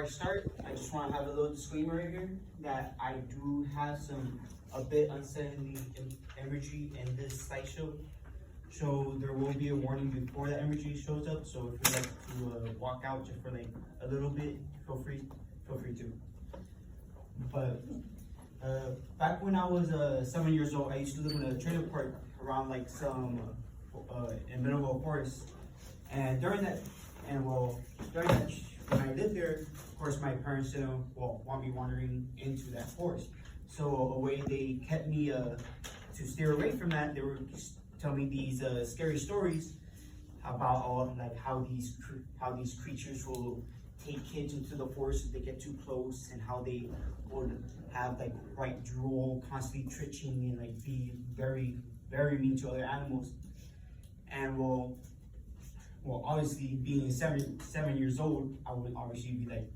I start, I just want to have a little disclaimer right here that I do have a bit unsettling imagery in this slideshow. So there will be a warning before the imagery shows up. So if you'd like to walk out just for like a little bit, feel free to. But back when I was 7 years old, I used to live in a trailer park around like in the middle of a forest. And during that, when I lived there, of course, my parents didn't want me wandering into that forest. So a way they kept me to steer away from that, they were just telling me these scary stories about how these creatures will take kids into the forest if they get too close, and how they would have like white drool, constantly twitching, and like be very, very mean to other animals. And well, obviously being seven years old, I would obviously be like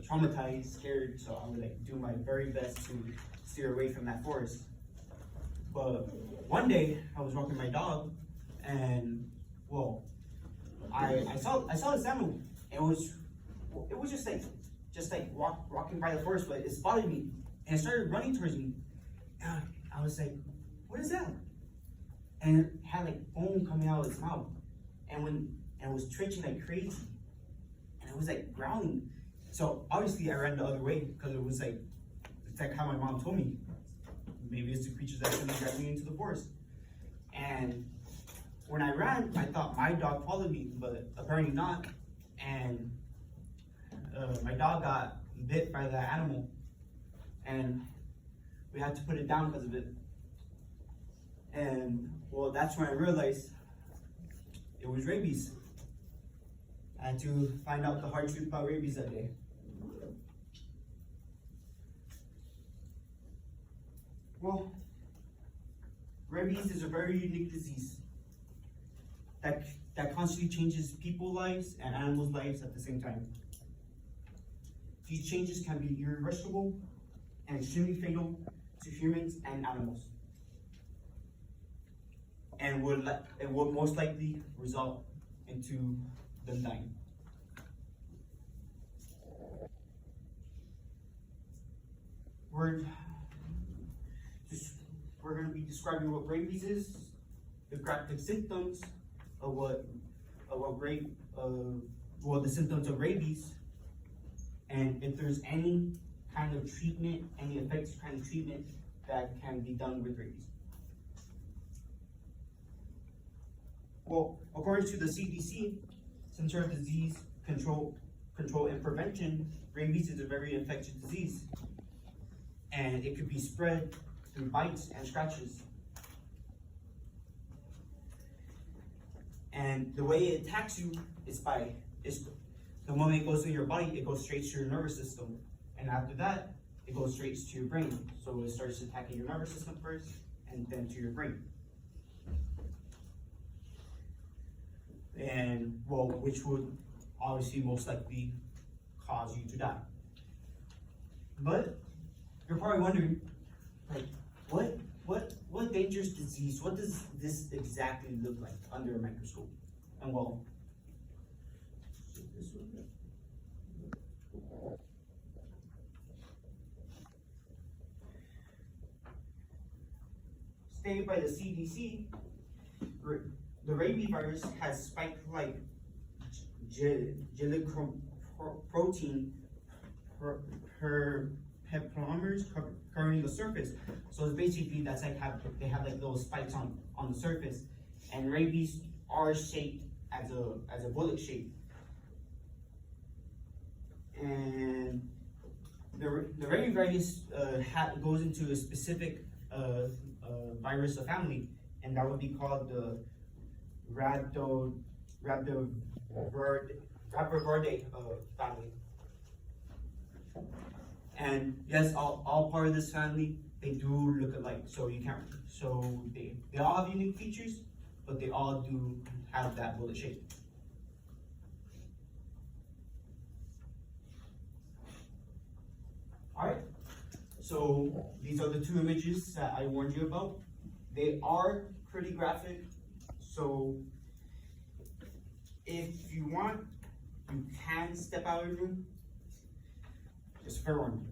traumatized, scared. So I would like do my very best to steer away from that forest. But one day I was walking my dog, and I saw this animal. It was just like walking by the forest, but it spotted me and it started running towards me. And I was like, "What is that?" And it had like foam coming out of its mouth, and it was twitching like crazy, and it was like growling. So obviously I ran the other way because it's like how my mom told me. Maybe it's the creatures that should drag me into the forest. And when I ran, I thought my dog followed me, but apparently not. And my dog got bit by that animal, and we had to put it down because of it. And that's when I realized it was rabies. I had to find out the hard truth about rabies that day. Well, rabies is a very unique disease that constantly changes people's lives and animals' lives at the same time. These changes can be irreversible and extremely fatal to humans and animals, and would most likely result into them dying. We're going to be describing what rabies is, the graphic symptoms of the symptoms of rabies, and if there's any kind of treatment, any effective kind of treatment that can be done with rabies. Well, according to the CDC, Center of Disease Control and Prevention, rabies is a very infectious disease, and it could be spread through bites and scratches. And the way it attacks you is the moment it goes through your body, it goes straight to your nervous system, and after that, it goes straight to your brain. So it starts attacking your nervous system first, and then to your brain. And which would obviously most likely cause you to die. But you're probably wondering, like, what dangerous disease? What does this exactly look like under a microscope? And stated by the CDC, the rabies virus has spike-like glycoprotein peptides covering the surface. So it's basically they have like little spikes on the surface, and rabies are shaped as a bullet shape. And the rabies virus goes into a specific virus family, and that would be called the Rabies family. And yes, all part of this family, they do look alike. So they all have unique features, but they all do have that bullet shape. All right. So these are the two images that I warned you about. They are pretty graphic. So if you want, you can step out of your room fair warning.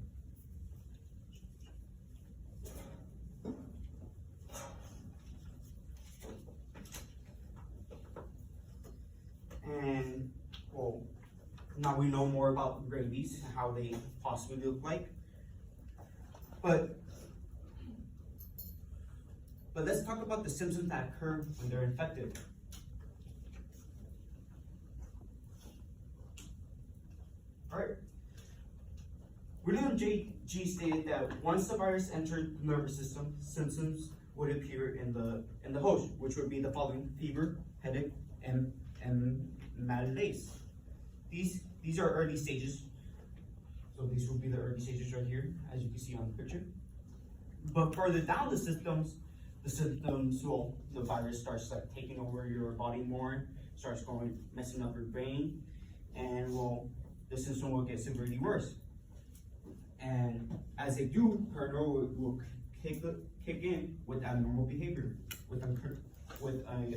And, well, now we know more about rabies, how they possibly look like. But let's talk about the symptoms that occur when they're infected. Alright. William J. G stated that once the virus entered the nervous system, symptoms would appear in the host, which would be the following: fever, headache, and malaise. These are early stages. So these will be the early stages right here, as you can see on the picture. But further down the symptoms, well, the virus starts like taking over your body more, starts messing up your brain, and well, the symptom will get severely worse. And as they do, paranoia will kick in with abnormal behavior, with an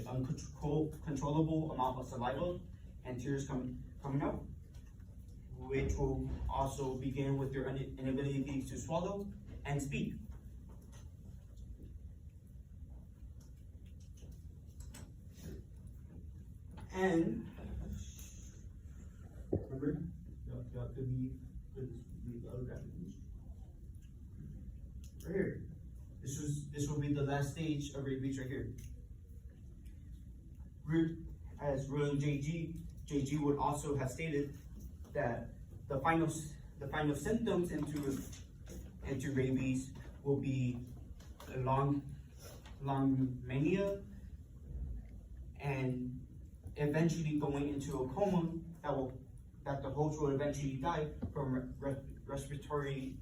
uncontrollable amount of saliva and tears coming out, which will also begin with your inability to swallow and speak. And remember, y'all could leave the other graphic. Right here. This will be the last stage of rabies right here. As William J.G. would also have stated that the final symptoms into rabies will be long mania, and eventually going into a coma that the host will eventually die from respiratory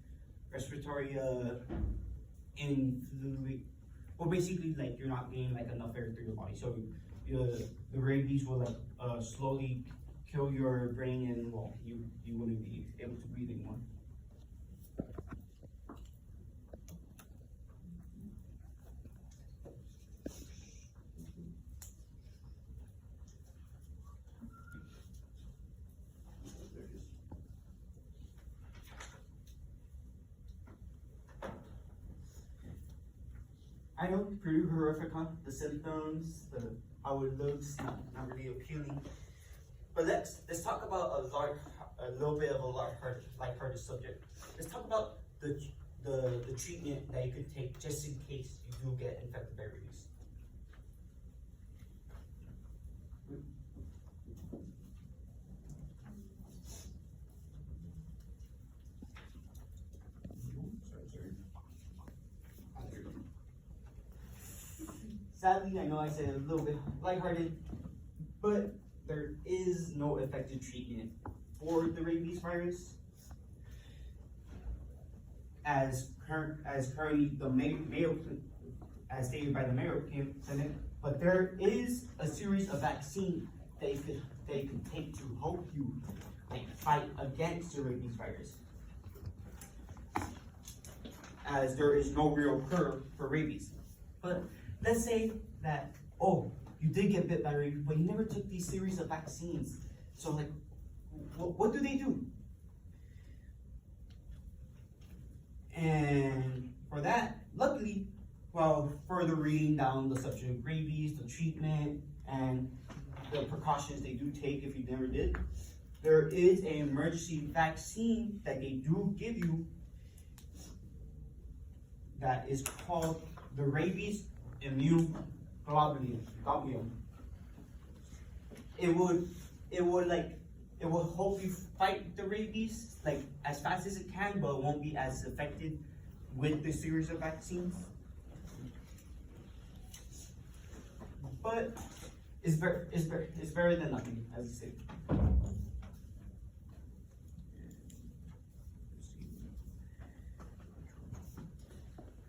well, basically, like, you're not getting like enough air through your body, so the rabies will like slowly kill your brain, and well, you wouldn't be able to breathe anymore. I know, pretty horrific, huh? The symptoms, how it looks, not really appealing. But let's talk about a little bit of a lighthearted subject. Let's talk about the treatment that you could take just in case you do get infected by rabies. Sadly, I know I said a little bit lighthearted, but there is no effective treatment for the rabies virus. As currently the Mayo, as stated by the Mayo Clinic, but there is a series of vaccines they could take to help you fight against the rabies virus. As there is no real cure for rabies. But let's say that, oh, you did get bit by rabies, but you never took these series of vaccines. So like, what do they do? And for that, luckily, while further reading down the subject of rabies, the treatment, and the precautions they do take if you never did, there is an emergency vaccine that they do give you that is called the rabies immune globulin. It will help you fight the rabies like as fast as it can, but it won't be as effective with the series of vaccines. But it's better than nothing, as I say.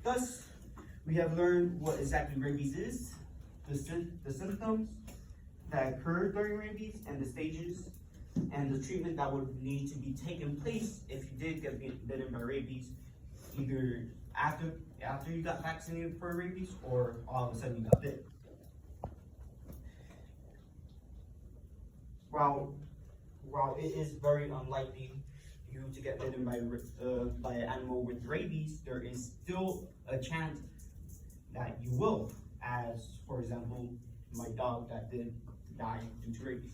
Thus, we have learned what exactly rabies is, the symptoms that occur during rabies, and the stages, and the treatment that would need to be taken place if you did get bitten by rabies, either after you got vaccinated for rabies or all of a sudden you got bit. While it is very unlikely you to get bitten by an animal with rabies, there is still a chance that you will, as for example, my dog that did die due to rabies.